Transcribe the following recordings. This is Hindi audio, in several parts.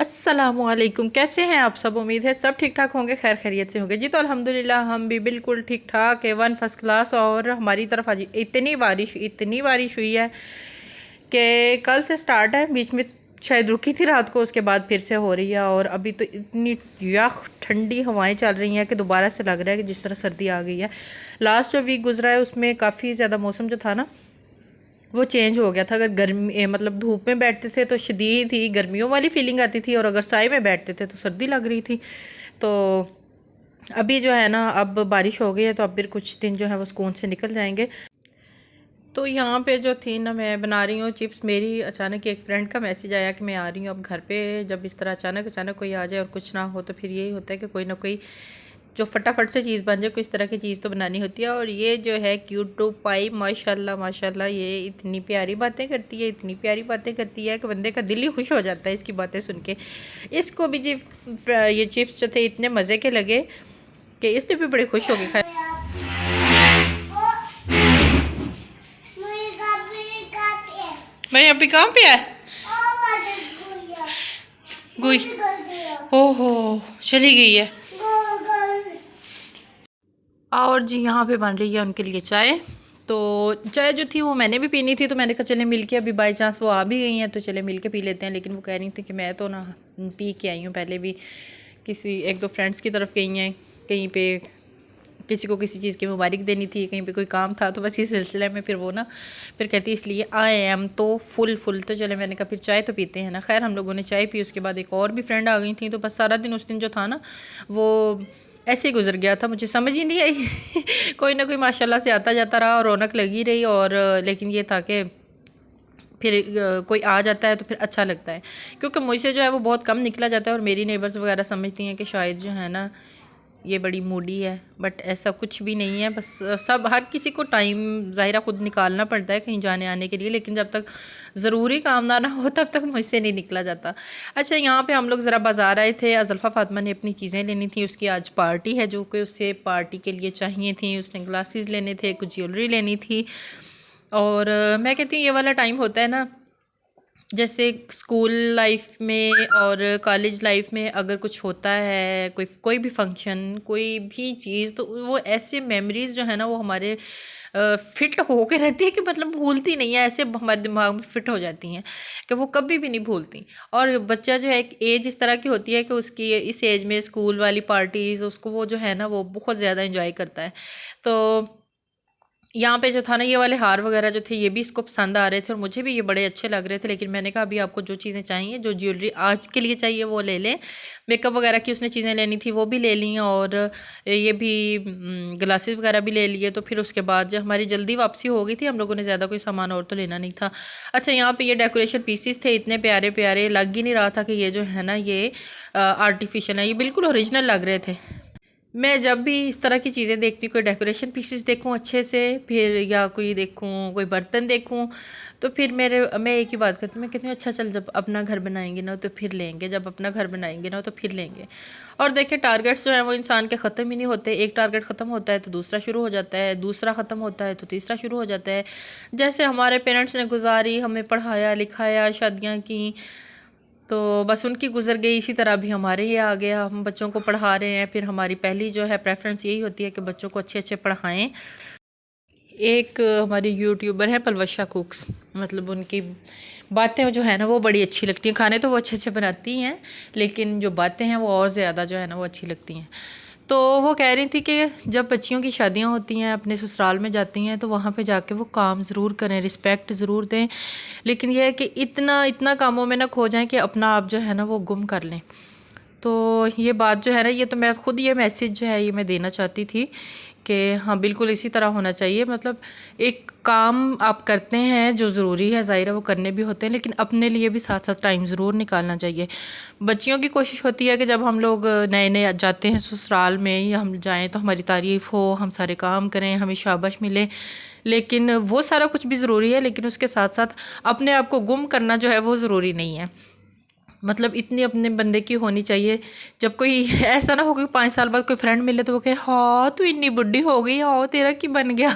अस्सलामुअलैकुम। कैसे हैं आप सब? उम्मीद है सब ठीक ठाक होंगे, खैर खैरियत से होंगे जी। तो अल्हम्दुलिल्लाह हम भी बिल्कुल ठीक ठाक है, वन फर्स्ट क्लास। और हमारी तरफ आज इतनी बारिश हुई है कि कल से स्टार्ट है, बीच में शायद रुकी थी रात को, उसके बाद फिर से हो रही है। और अभी तो इतनी यख ठंडी हवाएं चल रही हैं कि दोबारा से लग रहा है कि जिस तरह सर्दी आ गई है। लास्ट जो वीक गुजरा है उसमें काफ़ी ज़्यादा मौसम जो था ना वो चेंज हो गया था। अगर गर्मी मतलब धूप में बैठते थे तो शदीद ही गर्मियों वाली फीलिंग आती थी, और अगर साए में बैठते थे तो सर्दी लग रही थी। तो अभी जो है ना, अब बारिश हो गई है तो अब फिर कुछ दिन जो है वो सुकून से निकल जाएंगे। तो यहाँ पे जो थी ना, मैं बना रही हूँ चिप्स। मेरी अचानक एक फ्रेंड का मैसेज आया कि मैं आ रही हूँ अब घर पे। जब इस तरह अचानक अचानक कोई आ जाए और कुछ ना हो तो फिर यही होता है कि कोई ना कोई जो फटाफट से चीज़ बन जाए, कोई इस तरह की चीज़ तो बनानी होती है। और ये जो है क्यूट टू पाई, माशाल्लाह माशाल्लाह, ये इतनी प्यारी बातें करती है, इतनी प्यारी बातें करती है कि बंदे का दिल ही खुश हो जाता है इसकी बातें सुन के। इसको भी जी ये चिप्स जो थे इतने मज़े के लगे कि इसने भी बड़ी खुश हो गई खाए। मैं अभी कहाँ पे है? गुई, ओहो चली गई है। और जी यहाँ पे बन रही है उनके लिए चाय। तो चाय जो थी वो मैंने भी पीनी थी, तो मैंने कहा चले मिल के, अभी बाई चांस वो आ भी गई हैं तो चले मिल के पी लेते हैं। लेकिन वो कह रही थी कि मैं तो ना पी के आई हूँ, पहले भी किसी एक दो फ्रेंड्स की तरफ गई हैं, कहीं पे किसी को किसी चीज़ की मुबारक देनी थी, कहीं पे कोई काम था, तो बस इस सिलसिले में फिर वो ना फिर कहती इसलिए आई एम तो फुल। तो चले मैंने कहा फिर चाय तो पीते हैं ना। खैर हम लोगों ने चाय पी, उसके बाद एक और भी फ्रेंड आ गई थी। तो बस सारा दिन उस दिन जो था ना वो ऐसे ही गुजर गया था, मुझे समझ ही नहीं आई कोई ना कोई माशाल्लाह से आता जाता रहा और रौनक लगी रही। और लेकिन ये था कि फिर कोई आ जाता है तो फिर अच्छा लगता है, क्योंकि मुझसे जो है वो बहुत कम निकला जाता है। और मेरी नेबर्स वगैरह समझती हैं कि शायद जो है ना ये बड़ी मूडी है, बट ऐसा कुछ भी नहीं है। बस सब हर किसी को टाइम ज़ाहिरा खुद निकालना पड़ता है कहीं जाने आने के लिए, लेकिन जब तक ज़रूरी काम ना हो तब तक मुझसे नहीं निकला जाता। अच्छा, यहाँ पे हम लोग ज़रा बाज़ार आए थे। अज़ल्फ़ा फ़ातिमा ने अपनी चीज़ें लेनी थी, उसकी आज पार्टी है जो कि उससे पार्टी के लिए चाहिए थी। उसने ग्लासेस लेने थे, कुछ ज्वेलरी लेनी थी। और मैं कहती हूँ ये वाला टाइम होता है ना, जैसे स्कूल लाइफ में और कॉलेज लाइफ में अगर कुछ होता है, कोई भी फंक्शन, कोई भी चीज़, तो वो ऐसे मेमोरीज़ जो है ना वो हमारे फिट हो के रहती है कि मतलब भूलती नहीं है, ऐसे हमारे दिमाग में फिट हो जाती हैं कि वो कभी भी नहीं भूलती। और बच्चा जो है एक एज इस तरह की होती है कि उसकी इस एज में स्कूल वाली पार्टीज़ उसको वो जो है ना वो बहुत ज़्यादा इंजॉय करता है। तो यहाँ पे जो था ना, ये वाले हार वगैरह जो थे ये भी इसको पसंद आ रहे थे और मुझे भी ये बड़े अच्छे लग रहे थे। लेकिन मैंने कहा अभी आपको जो चीज़ें चाहिए, जो ज्वेलरी आज के लिए चाहिए वो ले लें। मेकअप वगैरह की उसने चीज़ें लेनी थी वो भी ले ली, और ये भी ग्लासेस वगैरह भी ले लिए। तो फिर उसके बाद जब हमारी जल्दी वापसी हो गई थी, हम लोगों ने ज़्यादा कोई सामान और तो लेना नहीं था। अच्छा, यहाँ पर ये डेकोरेशन पीसीस थे, इतने प्यारे प्यारे, लग ही नहीं रहा था कि ये जो है ना ये आर्टिफिशियल है, ये बिल्कुल ओरिजिनल लग रहे थे। मैं जब भी इस तरह की चीज़ें देखती हूँ, कोई डेकोरेशन पीसेस देखूँ अच्छे से, फिर या कोई देखूँ कोई बर्तन देखूँ, तो फिर मैं एक ही बात करती हूँ, मैं कहती हूँ अच्छा चल जब अपना घर बनाएंगे ना तो फिर लेंगे, जब अपना घर बनाएंगे ना तो फिर लेंगे। और देखिए टारगेट्स जो हैं वो इंसान के ख़त्म ही नहीं होते। एक टारगेट ख़त्म होता है तो दूसरा शुरू हो जाता है, दूसरा ख़त्म होता है तो तीसरा शुरू हो जाता है। जैसे हमारे पेरेंट्स ने गुजारी, हमें पढ़ाया लिखाया, शादियाँ की, तो बस उनकी गुजर गई, इसी तरह भी हमारे ही आ गया। हम बच्चों को पढ़ा रहे हैं, फिर हमारी पहली जो है प्रेफरेंस यही होती है कि बच्चों को अच्छे अच्छे पढ़ाएं। एक हमारी यूट्यूबर है पलवशा कुक्स, मतलब उनकी बातें जो है ना वो बड़ी अच्छी लगती हैं। खाने तो वो अच्छे अच्छे बनाती हैं, लेकिन जो बातें हैं वो और ज़्यादा जो है ना वो अच्छी लगती हैं। तो वो कह रही थी कि जब बच्चियों की शादियां होती हैं, अपने ससुराल में जाती हैं, तो वहाँ पे जाके वो काम ज़रूर करें, रिस्पेक्ट ज़रूर दें। लेकिन यह है कि इतना इतना कामों में ना खो जाएं कि अपना आप जो है ना वो गुम कर लें। तो ये बात जो है ना, ये तो मैं खुद ये मैसेज जो है ये मैं देना चाहती थी कि हाँ बिल्कुल इसी तरह होना चाहिए। मतलब एक काम आप करते हैं जो ज़रूरी है, ज़ाहिर है वो करने भी होते हैं, लेकिन अपने लिए भी साथ साथ टाइम ज़रूर निकालना चाहिए। बच्चियों की कोशिश होती है कि जब हम लोग नए नए जाते हैं ससुराल में या हम जाएं तो हमारी तारीफ़ हो, हम सारे काम करें, हमें शाबाश मिले। लेकिन वो सारा कुछ भी ज़रूरी है, लेकिन उसके साथ साथ अपने आप को गुम करना जो है वो ज़रूरी नहीं है। मतलब इतनी अपने बंदे की होनी चाहिए। जब कोई ऐसा ना हो कि 5 साल बाद कोई फ्रेंड मिले तो वो कहे हाँ तू इतनी बुढ़ी हो गई, हाँ तेरा की बन गया।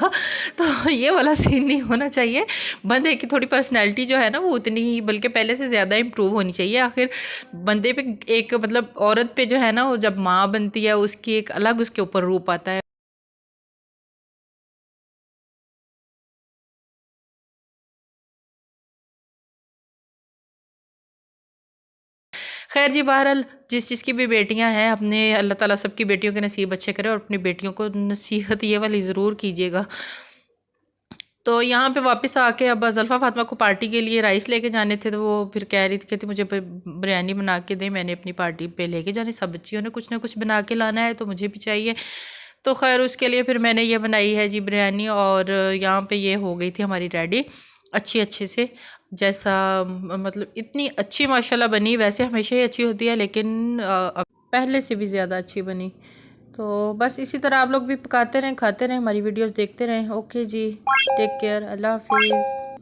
तो ये वाला सीन नहीं होना चाहिए। बंदे की थोड़ी पर्सनैलिटी जो है ना वो उतनी ही बल्कि पहले से ज़्यादा इम्प्रूव होनी चाहिए। आखिर बंदे पे एक मतलब औरत पे जो है ना वो जब माँ बनती है उसकी एक अलग उसके ऊपर रूप आता है। खैर जी, बहरहाल जिस चीज़ की भी बेटियां हैं अपने अल्लाह ताला सबकी बेटियों के नसीब अच्छे करे, और अपनी बेटियों को नसीहत ये वाली ज़रूर कीजिएगा। तो यहाँ पे वापस आके अब ज़ल्फ़ा फ़ातिमा को पार्टी के लिए राइस लेके जाने थे, तो वो फिर कह रही थी कहती मुझे बिरयानी बना के दें, मैंने अपनी पार्टी पे लेके जाने, सब बच्चियों ने कुछ ना कुछ बना के लाना है तो मुझे भी चाहिए। तो खैर उसके लिए फिर मैंने ये बनाई है जी बिरयानी, और यहाँ पे ये हो गई थी हमारी रेडी अच्छे से। जैसा मतलब इतनी अच्छी माशाल्लाह बनी, वैसे हमेशा ही अच्छी होती है लेकिन अब पहले से भी ज़्यादा अच्छी बनी। तो बस इसी तरह आप लोग भी पकाते रहें, खाते रहें, हमारी वीडियोस देखते रहें। ओके जी, टेक केयर, अल्लाह हाफिज़।